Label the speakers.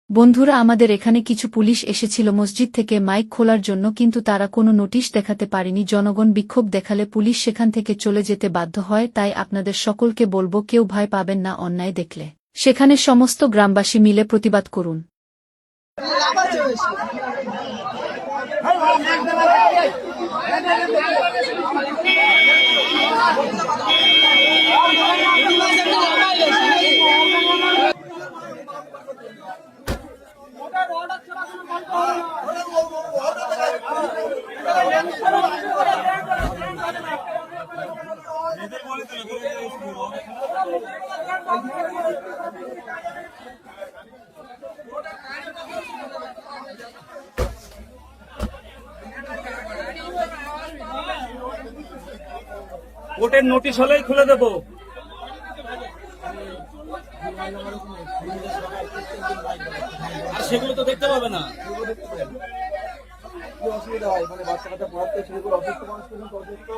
Speaker 1: বন্ধুরা, আমাদের এখানে কিছু পুলিশ এসেছিল মসজিদ থেকে মাইক খোলার জন্য, কিন্তু তারা কোনো নোটিশ দেখাতে পারেনি। জনগণ বিক্ষোভ দেখালে পুলিশ সেখান থেকে চলে যেতে বাধ্য হয়। তাই আপনাদের সকলকে বলবো, কেউ ভয় পাবেন না। অন্যায় দেখলে সেখানে সমস্ত গ্রামবাসী মিলে প্রতিবাদ করুন।
Speaker 2: কোর্টের নোটিশ হলেই খুলে দেব। আর সেগুলো তো দেখতে পাবে না।
Speaker 3: অসুবিধা হয় মানে বাচ্চা কাচ্চা পড়াতে শুরু করে অসুস্থ মানুষ পর্যন্ত